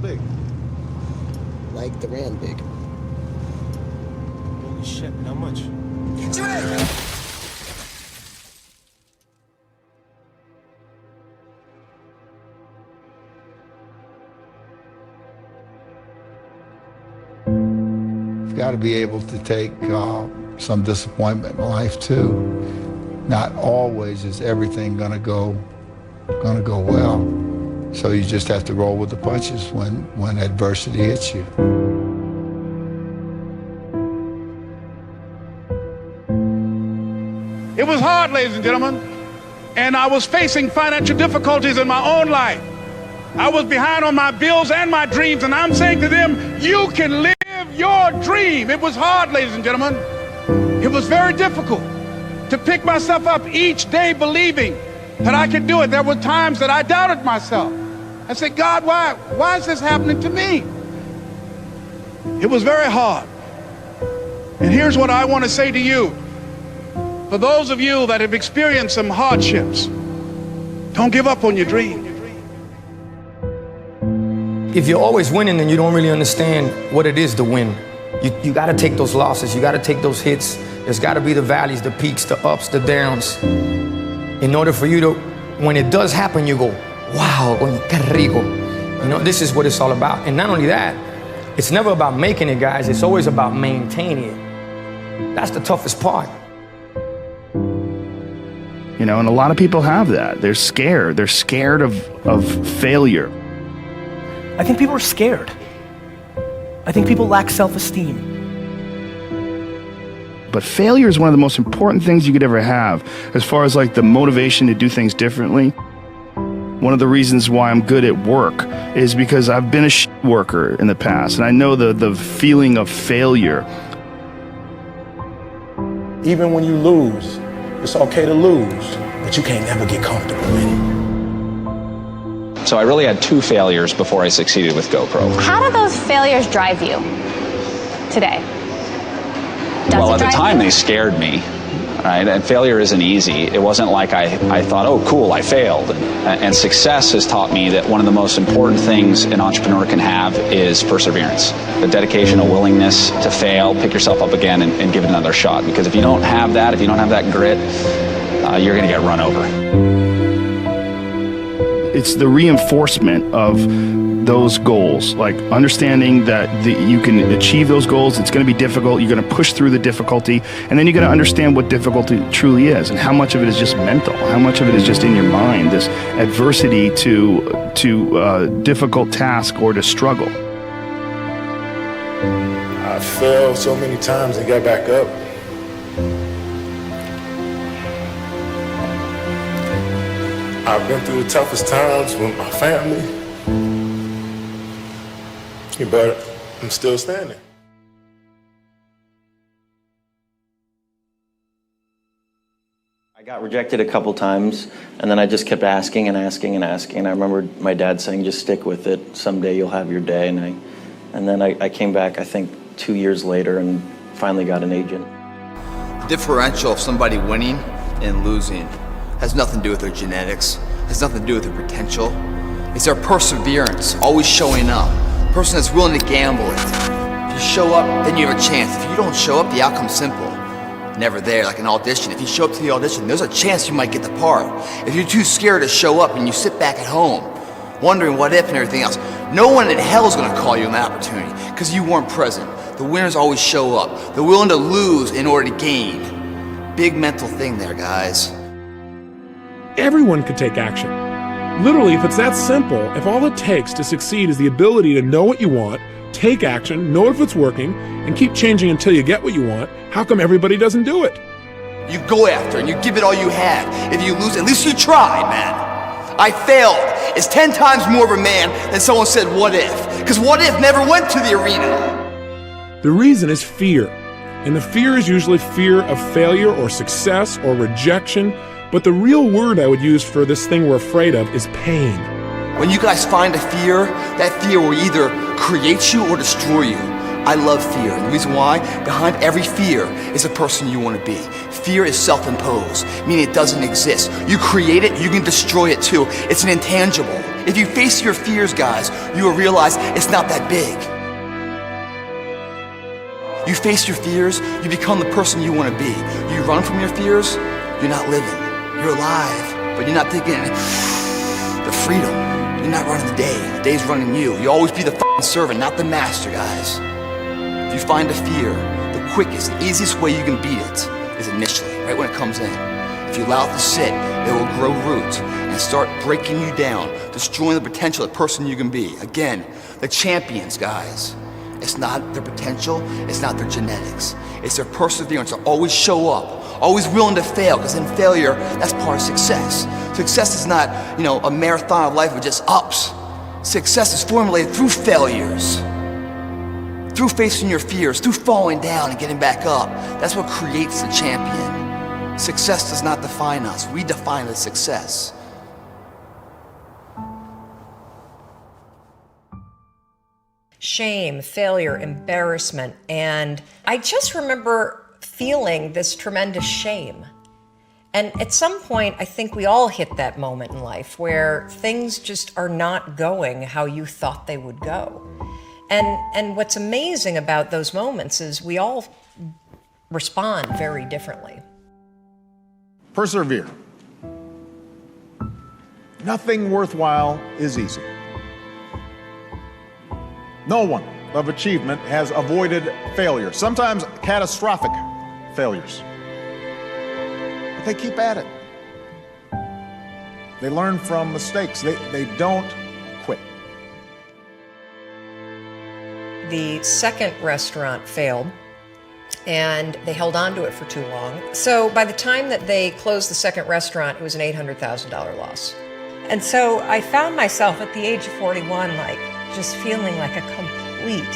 big? Like the Ram big. Holy shit, how much? You've got to be able to take some disappointment in life too. Not always is everything gonna go well. So you just have to roll with the punches when adversity hits you. It was hard, ladies and gentlemen, and I was facing financial difficulties in my own life. I was behind on my bills and my dreams, and I'm saying to them, you can live your dream. It was hard, ladies and gentlemen. It was very difficult to pick myself up each day believing that I could do it. There were times that I doubted myself. I said, God, why is this happening to me? It was very hard. And here's what I want to say to you. For those of you that have experienced some hardships, don't give up on your dream. If you're always winning, then you don't really understand what it is to win. You got to take those losses. You got to take those hits. There's got to be the valleys, the peaks, the ups, the downs. In order for you to, when it does happen, you go, wow, qué rico. You know, this is what it's all about. And not only that, it's never about making it, guys. It's always about maintaining it. That's the toughest part. You know, and a lot of people have that. They're scared. They're scared of failure. I think people are scared. I think people lack self-esteem. But failure is one of the most important things you could ever have, as far as like the motivation to do things differently. One of the reasons why I'm good at work is because I've been a worker in the past, and I know the feeling of failure. Even when you lose, it's okay to lose, but you can't never get comfortable in it. So I really had 2 failures before I succeeded with GoPro. How do those failures drive you today? Well, at the time they scared me, right? And failure isn't easy. It wasn't like I thought, oh, cool, I failed. And success has taught me that one of the most important things an entrepreneur can have is perseverance. The dedication, a willingness to fail, pick yourself up again and give it another shot. Because if you don't have that, if you don't have that grit, you're going to get run over. It's the reinforcement of those goals, like understanding that you can achieve those goals. It's going to be difficult. You're going to push through the difficulty, and then you're going to understand what difficulty truly is and how much of it is just mental, how much of it is just in your mind, this adversity to difficult task or to struggle. I fell so many times and got back up. I've been through the toughest times with my family, but I'm still standing. I got rejected a couple times, and then I just kept asking and asking and asking. And I remember my dad saying, just stick with it. Someday you'll have your day. And then I came back, I think, 2 years later and finally got an agent. The differential of somebody winning and losing has nothing to do with their genetics, has nothing to do with their potential. It's their perseverance, always showing up. A person that's willing to gamble it. If you show up, then you have a chance. If you don't show up, the outcome's simple. Never there, like an audition. If you show up to the audition, there's a chance you might get the part. If you're too scared to show up and you sit back at home, wondering what if and everything else, no one in hell is gonna call you an opportunity because you weren't present. The winners always show up. They're willing to lose in order to gain. Big mental thing there, guys. Everyone could take action. Literally, if it's that simple, if all it takes to succeed is the ability to know what you want, take action, know if it's working, and keep changing until you get what you want, how come everybody doesn't do it? You go after and you give it all you have. If you lose, at least you tried, man. I failed. It's 10 times more of a man than someone said, what if? Because what if never went to the arena. The reason is fear. And the fear is usually fear of failure or success or rejection. But the real word I would use for this thing we're afraid of is pain. When you guys find a fear, that fear will either create you or destroy you. I love fear, and the reason why, behind every fear is a person you want to be. Fear is self-imposed, meaning it doesn't exist. You create it, you can destroy it too. It's an intangible. If you face your fears, guys, you will realize it's not that big. You face your fears, you become the person you want to be. You run from your fears, you're not living. You're alive, but you're not taking the freedom. You're not running the day. The day's running you. You always be the f***ing servant, not the master, guys. If you find a fear, the quickest, the easiest way you can beat it is initially, right when it comes in. If you allow it to sit, it will grow roots and start breaking you down, destroying the potential of the person you can be. Again, the champions, guys. It's not their potential, it's not their genetics. It's their perseverance to always show up, always willing to fail, because in failure, that's part of success. Success is not, a marathon of life with just ups. Success is formulated through failures, through facing your fears, through falling down and getting back up. That's what creates the champion. Success does not define us. We define the success. Shame, failure, embarrassment, and I just remember feeling this tremendous shame. And at some point, I think we all hit that moment in life where things just are not going how you thought they would go. And what's amazing about those moments is we all respond very differently. Persevere. Nothing worthwhile is easy. No one of achievement has avoided failure, sometimes catastrophic failures. But they keep at it. They learn from mistakes. They don't quit. The second restaurant failed, and they held on to it for too long. So by the time that they closed the second restaurant, it was an $800,000 loss. And so I found myself at the age of 41, just feeling like a complete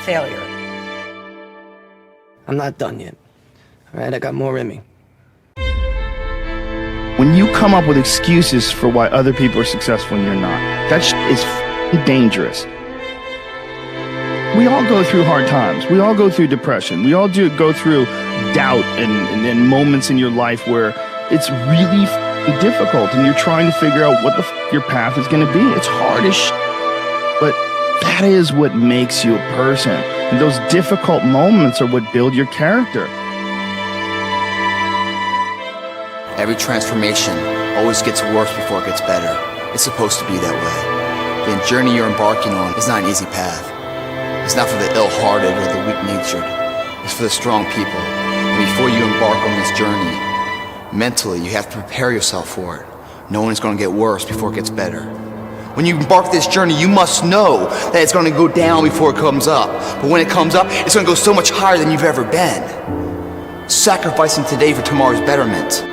failure. I'm not done yet. All right, I got more in me. When you come up with excuses for why other people are successful and you're not, that is dangerous. We all go through hard times. We all go through depression. We all go through doubt and moments in your life where it's really difficult and you're trying to figure out what the your path is going to be. It's hard as shit. But that is what makes you a person. And those difficult moments are what build your character. Every transformation always gets worse before it gets better. It's supposed to be that way. The journey you're embarking on is not an easy path. It's not for the ill-hearted or the weak-natured. It's for the strong people. And before you embark on this journey, mentally, you have to prepare yourself for it, knowing it's going to get worse before it gets better. When you embark this journey, you must know that it's going to go down before it comes up. But when it comes up, it's going to go so much higher than you've ever been. Sacrificing today for tomorrow's betterment.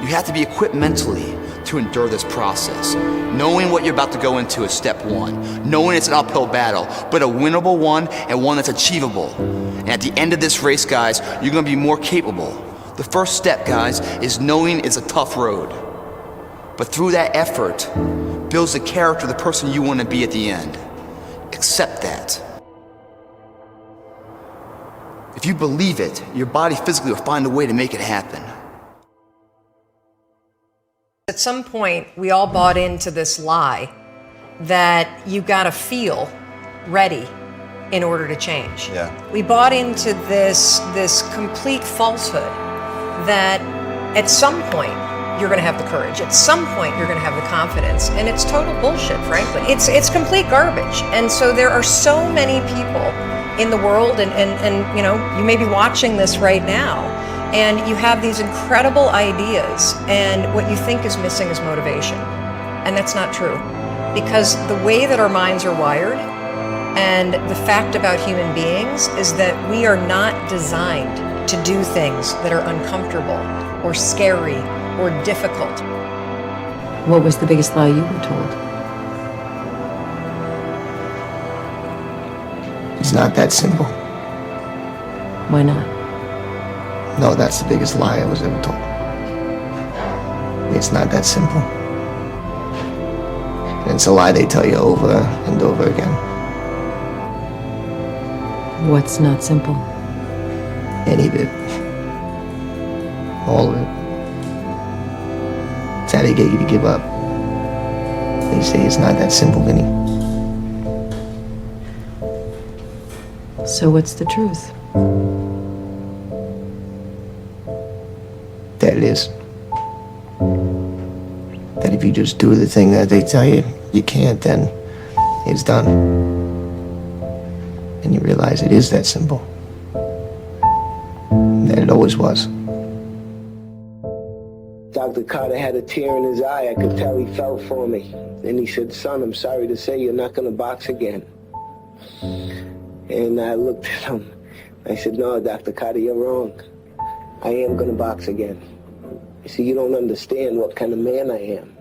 You have to be equipped mentally to endure this process. Knowing what you're about to go into is step one. Knowing it's an uphill battle, but a winnable one and one that's achievable. And at the end of this race, guys, you're going to be more capable. The first step, guys, is knowing it's a tough road. But through that effort, builds the character of the person you want to be at the end. Accept that. If you believe it, your body physically will find a way to make it happen. At some point, we all bought into this lie that you gotta feel ready in order to change. Yeah. We bought into this complete falsehood that at some point, you're gonna have the courage. At some point, you're gonna have the confidence. And it's total bullshit, frankly. It's complete garbage. And so there are so many people in the world, and you may be watching this right now, and you have these incredible ideas, and what you think is missing is motivation. And that's not true. Because the way that our minds are wired, and the fact about human beings, is that we are not designed to do things that are uncomfortable, or scary, or difficult. What was the biggest lie you were told? It's not that simple. Why not? No, that's the biggest lie I was ever told. It's not that simple. And it's a lie they tell you over and over again. What's not simple? Any of it. All of it. It's how they get you to give up. They say it's not that simple, Vinny. So what's the truth? That it is. That if you just do the thing that they tell you you can't, then it's done. And you realize it is that simple. That it always was. Dr. Carter had a tear in his eye. I could tell he felt for me. And he said, son, I'm sorry to say you're not going to box again. And I looked at him. I said, no, Dr. Carter, you're wrong. I am going to box again. You see, you don't understand what kind of man I am.